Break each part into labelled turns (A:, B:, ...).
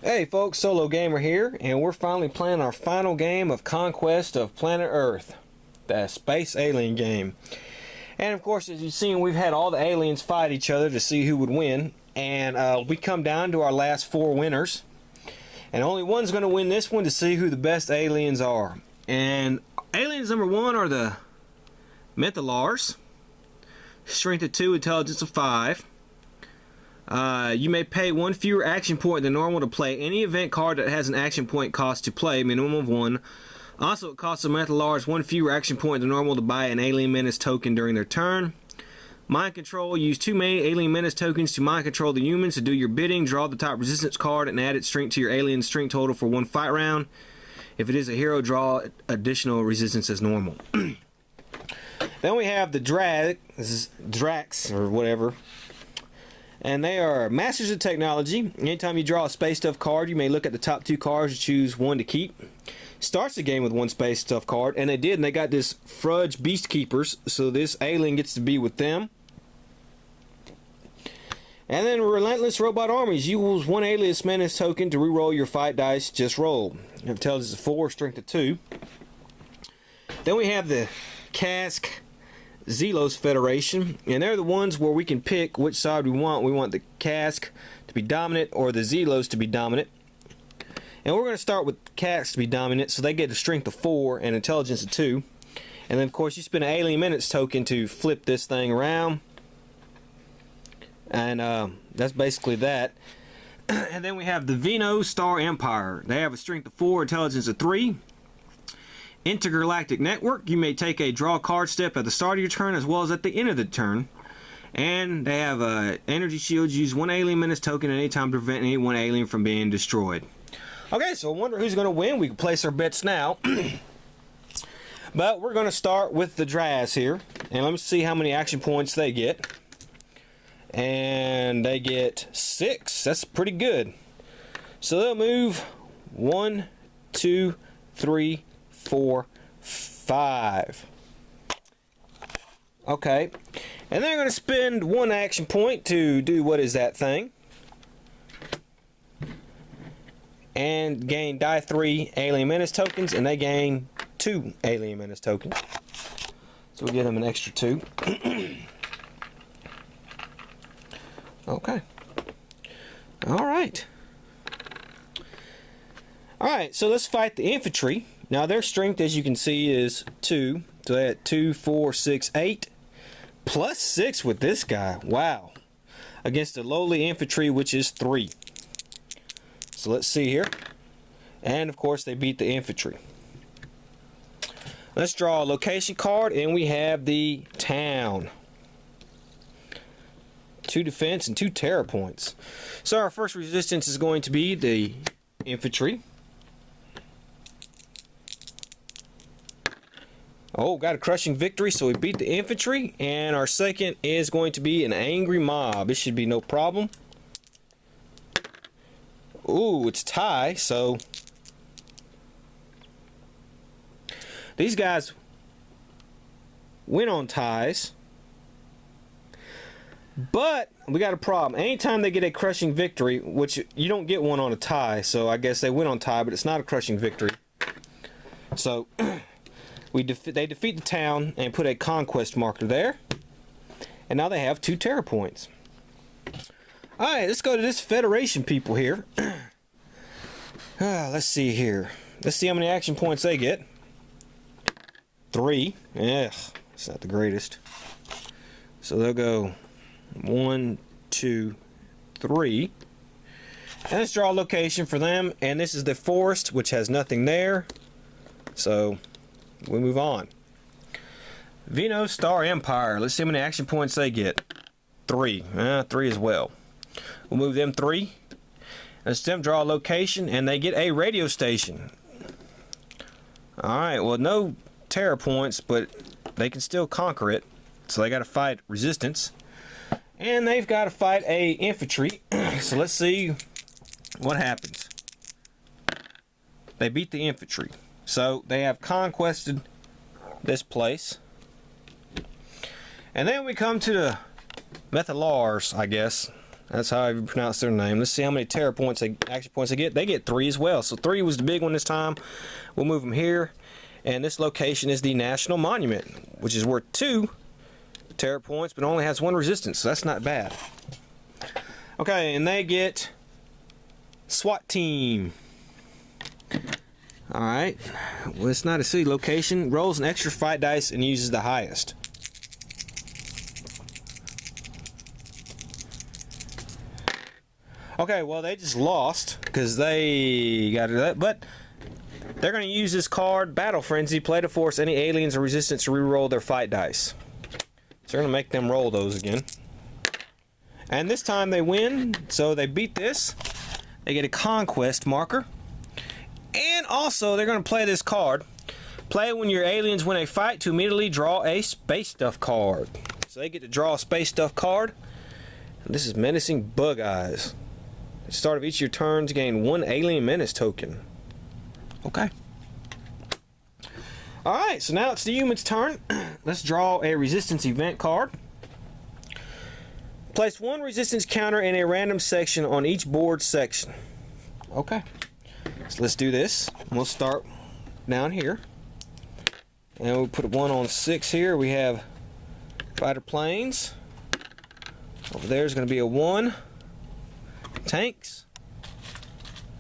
A: Hey folks, SoloGamer here, and we're finally playing our final game of Conquest of Planet Earth, the space alien game. And of course, as you've seen, we've had all the aliens fight each other to see who would win, and we come down to our last 4 winners, and only one's going to win this one to see who the best aliens are. And aliens number 1 are the Methalars, strength of 2, intelligence of 5. You may pay 1 fewer action point than normal to play any event card that has an action point cost to play, minimum of 1. Also, it costs the Methalars 1 fewer action point than normal to buy an Alien Menace token during their turn. Mind Control, use 2 main Alien Menace tokens to mind control the humans to do your bidding. Draw the top resistance card and add its strength to your alien strength total for 1 fight round. If it is a hero, draw additional resistance as normal. Then we have the Drax, or whatever. And they are masters of technology. Anytime you draw a space stuff card, you may look at the top 2 cards and choose 1 to keep. Starts the game with 1 space stuff card, and they did, and they got this Fudge Beast Keepers, so this alien gets to be with them. And then Relentless Robot Armies. Use 1 Alias Menace token to reroll your fight dice, just roll. Intelligence of 4, strength of 2. Then we have the Cask Zelos Federation, and they're the ones where we can pick which side we want. We want the Cask to be dominant or the Zelos to be dominant. And we're going to start with Cask to be dominant, so they get a strength of 4 and intelligence of 2. And then of course you spend an Alien Minutes token to flip this thing around. And that's basically that. And then we have the Vino Star Empire. They have a strength of 4, intelligence of 3. Intergalactic Network. You may take a draw card step at the start of your turn as well as at the end of the turn. And they have energy shields. Use 1 Alien Menace token at any time to prevent any 1 alien from being destroyed. Okay, so I wonder who's going to win. We can place our bets now. But we're going to start with the Draz here. And let me see how many action points they get. And they get 6. That's pretty good. So they'll move 1, 2, 3, 4, 5. Okay. And they're going to spend 1 action point to do what is that thing. And gain die 3 Alien Menace tokens, and they gain 2 Alien Menace tokens. So we'll give them an extra 2. Okay. Alright. Alright, so let's fight the infantry. Now their strength, as you can see, is 2. So they had 2, 4, 6, 8. Plus 6 with this guy. Wow. Against the lowly infantry, which is 3. So let's see here. And of course they beat the infantry. Let's draw a location card, and we have the town. 2 defense and 2 terror points. So our first resistance is going to be the infantry. Oh, got a crushing victory, so we beat the infantry. And our second is going to be an angry mob. It should be no problem. Ooh, it's tie, so these guys win on ties. But we got a problem. Anytime they get a crushing victory, which you don't get one on a tie, so I guess they win on tie, but it's not a crushing victory. So they defeat the town and put a conquest marker there. And now they have 2 terror points. Alright, let's go to this Federation people here. Let's see here. Let's see how many action points they get. 3. Ugh, it's not the greatest. So they'll go 1, 2, 3. And let's draw a location for them. And this is the forest, which has nothing there. So we move on. Vino Star Empire. Let's see how many action points they get. 3. 3 as well. We'll move them 3. Let's them draw a location, and they get a radio station. Alright, well, no terror points, but they can still conquer it. So they got to fight resistance. And they've got to fight a infantry. So let's see what happens. They beat the infantry. So they have conquested this place. And then we come to the Methalars, I guess. That's how you pronounce their name. Let's see how many terror points, action points they get. They get 3 as well. So 3 was the big one this time. We'll move them here. And this location is the National Monument, which is worth 2 terror points, but only has 1 resistance. So that's not bad. Okay, and they get SWAT team. Alright. Well, it's not a city location. Rolls an extra fight dice and uses the highest. Okay, well, they just lost because they got it, but they're going to use this card, Battle Frenzy, play to force any aliens or resistance to re-roll their fight dice. So they're going to make them roll those again. And this time they win, so they beat this. They get a conquest marker. And also, they're going to play this card. Play when your aliens win a fight to immediately draw a Space Stuff card. So they get to draw a Space Stuff card. And this is Menacing Bug Eyes. At the start of each of your turns, gain 1 Alien Menace token. Okay. Alright, so now it's the human's turn. Let's draw a Resistance event card. Place 1 resistance counter in a random section on each board section. Okay. So let's do this. We'll start down here. And we'll put 1 on 6 here. We have fighter planes. Over there is going to be a 1. Tanks.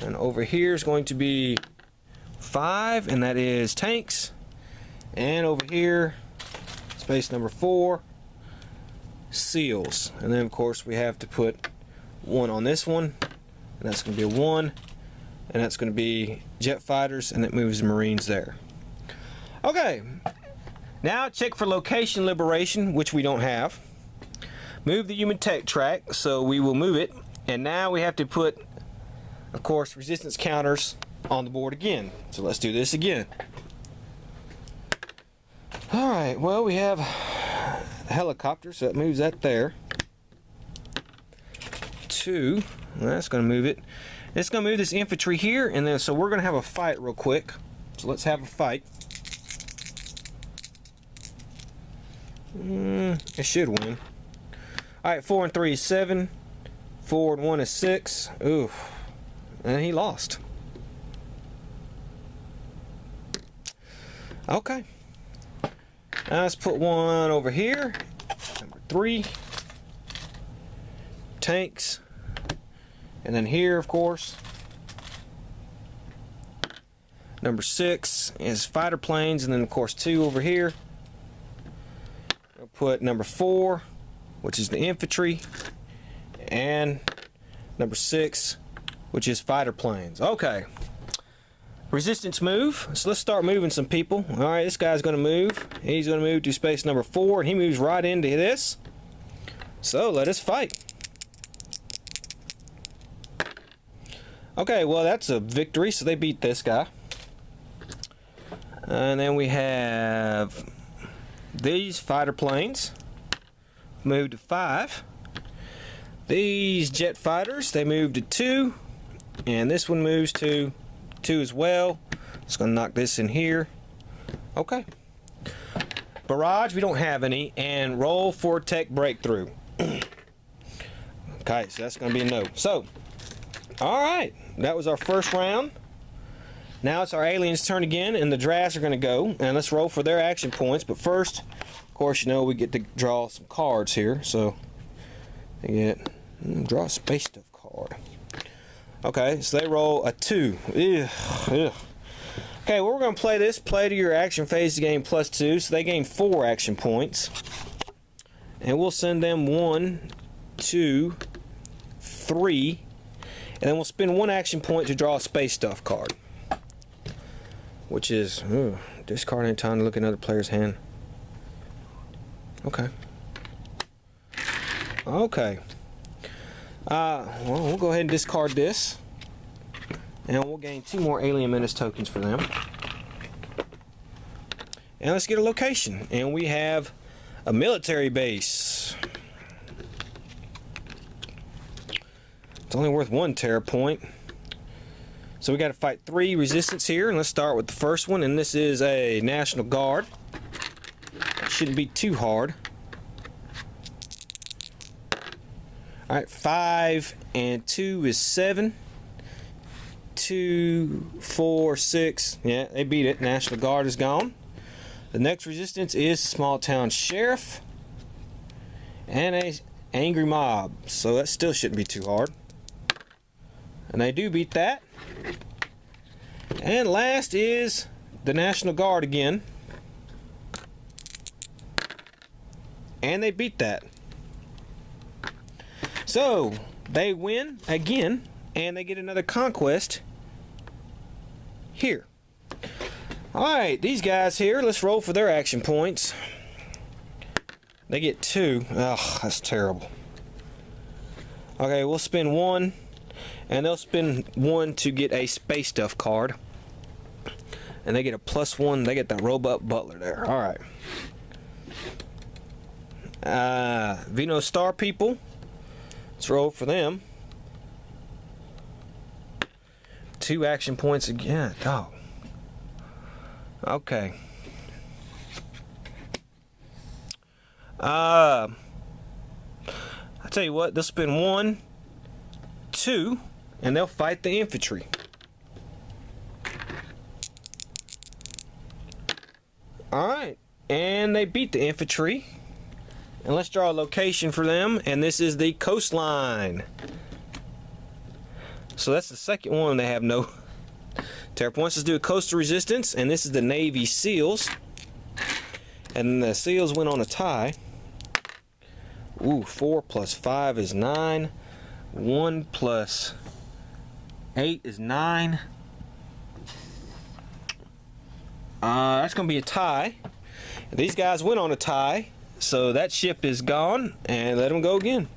A: And over here is going to be 5, and that is tanks. And over here, space number 4, seals. And then of course we have to put 1 on this one, and that's going to be a 1, and that's going to be jet fighters, and it moves the Marines there. Okay, now check for location liberation, which we don't have. Move the human tech track, so we will move it, and now we have to put, of course, resistance counters on the board again. So let's do this again. Alright, well, we have a helicopter, so that moves that there. 2, well, that's going to move it. It's going to move this infantry here, and then so we're going to have a fight real quick. So let's have a fight. It should win. Alright, 4 and 3 is 7. 4 and 1 is 6. Oof. And he lost. Okay. Now let's put 1 over here. Number 3. Tanks. And then here, of course, number 6 is fighter planes. And then, of course, 2 over here. I'll put number 4, which is the infantry. And number 6, which is fighter planes. Okay. Resistance move. So let's start moving some people. Alright, this guy's going to move. He's going to move to space number 4, and he moves right into this. So let us fight. Okay, well, that's a victory, so they beat this guy. And then we have these fighter planes. Move to 5. These jet fighters, they move to 2. And this one moves to 2 as well. Just going to knock this in here. Okay. Barrage, we don't have any. And roll for tech breakthrough. Okay, so that's going to be a no. So, alright. That was our first round. Now it's our aliens' turn again, and the drafts are going to go. And let's roll for their action points. But first, of course, you know, we get to draw some cards here. So, they get, draw a Space Stuff card. Okay, so they roll a 2. Ugh, ugh. Okay, well, we're going to play this. Play to your action phase to gain +2. So they gain 4 action points. And we'll send them 1, 2, 3. And then we'll spend 1 action point to draw a Space Stuff card. Which is, discard any time to look at another player's hand. Okay. Okay. Well, we'll go ahead and discard this. And we'll gain 2 more Alien Menace tokens for them. And let's get a location. And we have a military base. It's only worth 1 terror point. So we got to fight 3 resistance here. And let's start with the first one. And this is a National Guard. Shouldn't be too hard. Alright, 5 and 2 is 7. 2, 4, 6. Yeah, they beat it. National Guard is gone. The next resistance is Small Town Sheriff. And a Angry Mob. So that still shouldn't be too hard. And they do beat that. And last is the National Guard again. And they beat that. So they win again, and they get another conquest here. Alright, these guys here, let's roll for their action points. They get 2. Ugh, that's terrible. Okay, we'll spend 1, and they'll spend 1 to get a Space Stuff card. And they get a +1. They get that Robot Butler there. Alright. Vino Star people. Let's roll for them. 2 action points again. Oh. Okay. I tell you what, they'll spend 1, 2, and they'll fight the infantry. Alright, and they beat the infantry. And let's draw a location for them, and this is the coastline. So that's the second one. They have no terror points. Let's do a coastal resistance, and this is the Navy SEALs. And the SEALs went on a tie. Ooh, 4 + 5 is 9. 1 + 8 is 9. That's going to be a tie. These guys went on a tie, so that ship is gone, and let them go again.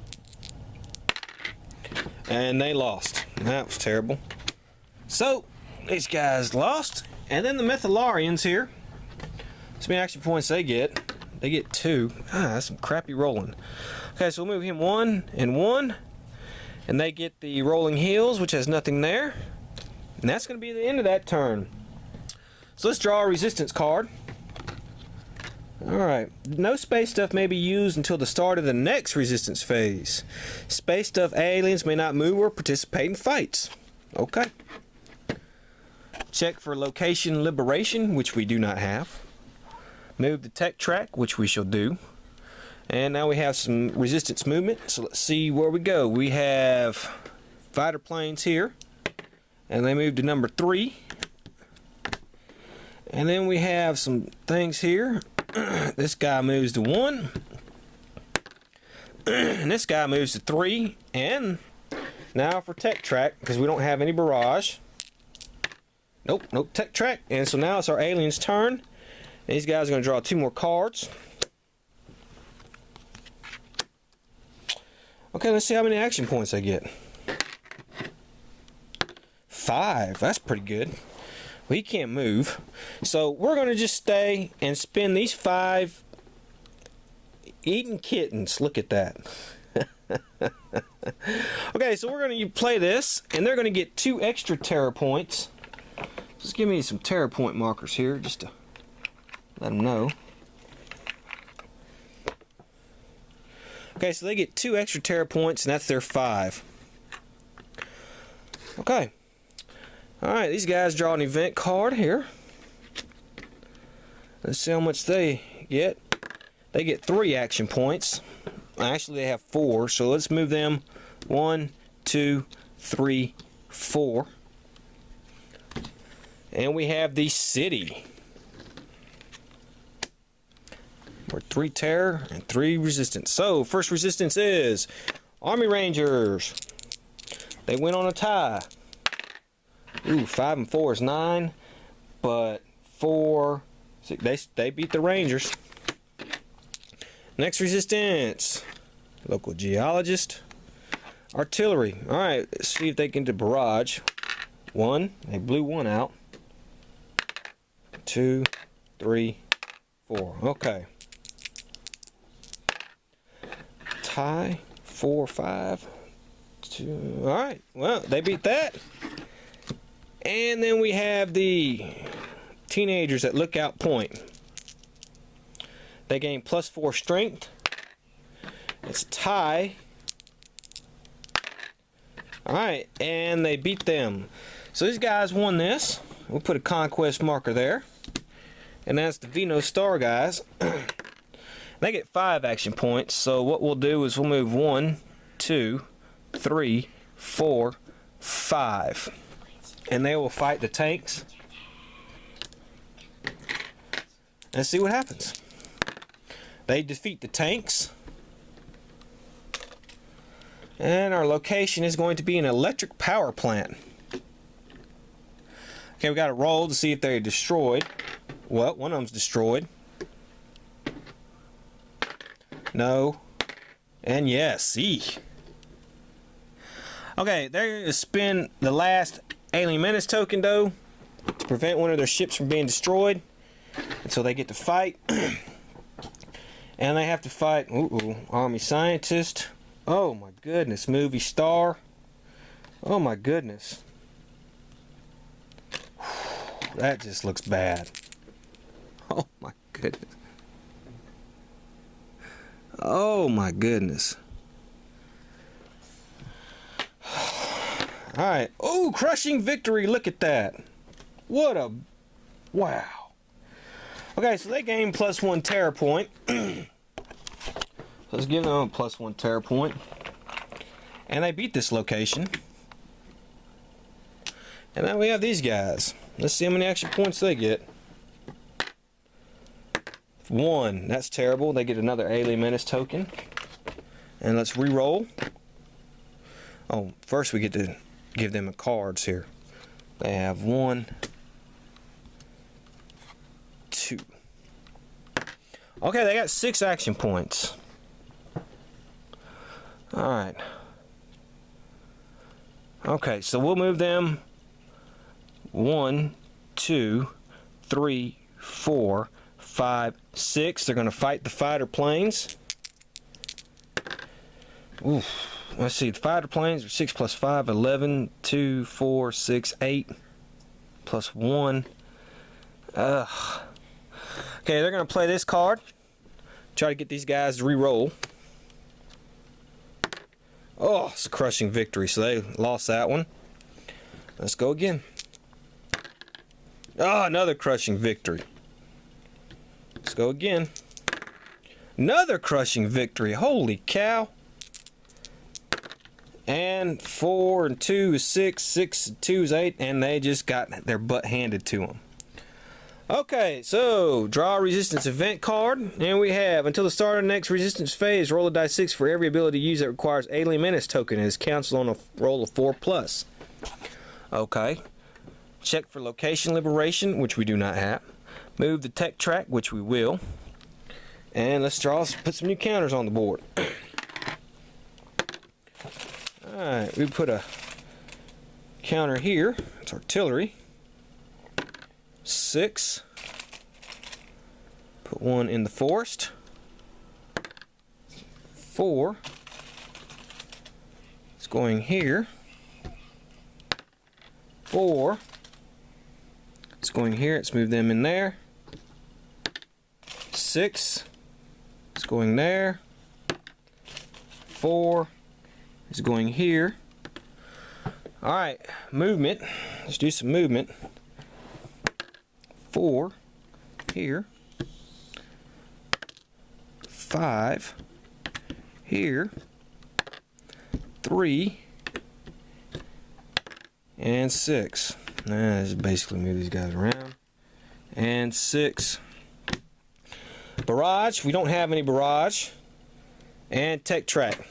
A: And they lost. That was terrible. So, these guys lost. And then the Mythalarians here. How many action points they get? They get 2. That's some crappy rolling. Okay, so we'll move him 1 and 1. And they get the Rolling Hills, which has nothing there. And that's going to be the end of that turn. So let's draw a resistance card. Alright. No space stuff may be used until the start of the next resistance phase. Space stuff aliens may not move or participate in fights. Okay. Check for location liberation, which we do not have. Move the tech track, which we shall do. And now we have some resistance movement. So let's see where we go. We have fighter planes here. And they move to number 3. And then we have some things here. This guy moves to 1. And this guy moves to 3. And now for tech track, because we don't have any barrage. Nope, nope, tech track. And so now it's our aliens' turn. These guys are going to draw 2 more cards. Okay, let's see how many action points they get. 5. That's pretty good. Well, he can't move. So we're going to just stay and spend these 5 eating kittens. Look at that. Okay, so we're going to play this, and they're going to get 2 extra terror points. Just give me some terror point markers here, just to let them know. Okay, so they get 2 extra terror points, and that's their 5. Okay. Alright, these guys draw an event card here. Let's see how much they get. They get 3 action points. Actually, they have 4, so let's move them 1, 2, 3, 4. And we have the city. We're 3 terror and 3 resistance. So, first resistance is Army Rangers. They went on a tie. Ooh, 5 and 4 is 9. But 4, 6, they beat the Rangers. Next resistance. Local geologist. Artillery. Alright, let's see if they can do barrage. 1. They blew 1 out. 2, 3, 4. Okay. Tie. 4, 5, 2. Alright. Well, they beat that. And then we have the teenagers at Lookout Point. They gain +4 strength. It's a tie. Alright, and they beat them. So these guys won this. We'll put a conquest marker there. And that's the Vino Star guys. They get 5 action points. So what we'll do is we'll move 1, 2, 3, 4, 5. And they will fight the tanks. And see what happens. They defeat the tanks. And our location is going to be an electric power plant. Okay, we got to roll to see if they're destroyed. Well, one of them's destroyed. No. And yes, see. Okay, they're going to spend the last Alien Menace token, though, to prevent one of their ships from being destroyed. And so they get to fight. And they have to fight, Army Scientist. Oh my goodness, Movie Star. Oh my goodness. That just looks bad. Oh my goodness. Oh my goodness. Alright. Oh, Crushing Victory. Look at that. What a... Wow. Okay, so they gain +1 terror point. Let's give them a +1 terror point. And they beat this location. And now we have these guys. Let's see how many action points they get. 1. That's terrible. They get another Alien Menace token. And let's re-roll. Oh, first we get to give them cards here. They have 1, 2. Okay, they got 6 action points. Alright. Okay, so we'll move them 1, 2, 3, 4, 5, 6. They're going to fight the fighter planes. Oof. Let's see, the fighter planes are 6 + 5, 11, 2, 4, 6, 8, +1. Okay, they're going to play this card. Try to get these guys to re-roll. Oh, it's a Crushing Victory, so they lost that one. Let's go again. Oh, another Crushing Victory. Let's go again. Another Crushing Victory. Holy cow. And 4 and 2 is 6, 6 and 2 is 8, and they just got their butt handed to them. Okay, so draw a resistance event card, and we have until the start of the next resistance phase, roll a die 6 for every ability used that requires Alien Menace token and is canceled on a roll of 4+. Okay, check for location liberation, which we do not have. Move the tech track, which we will, and let's put some new counters on the board. All right, we put a counter here. It's artillery. 6. Put 1 in the forest. 4. It's going here. 4. It's going here. Let's move them in there. 6. It's going there. 4 is going here. Alright, movement. Let's do some movement. 4 here. 5 here. 3 and 6. Let's basically move these guys around. And 6. Barrage. We don't have any barrage. And tech track.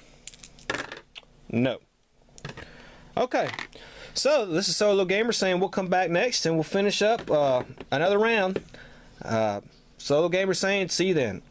A: No. Okay. So this is SoloGamer saying we'll come back next and we'll finish up another round. SoloGamer saying see you then.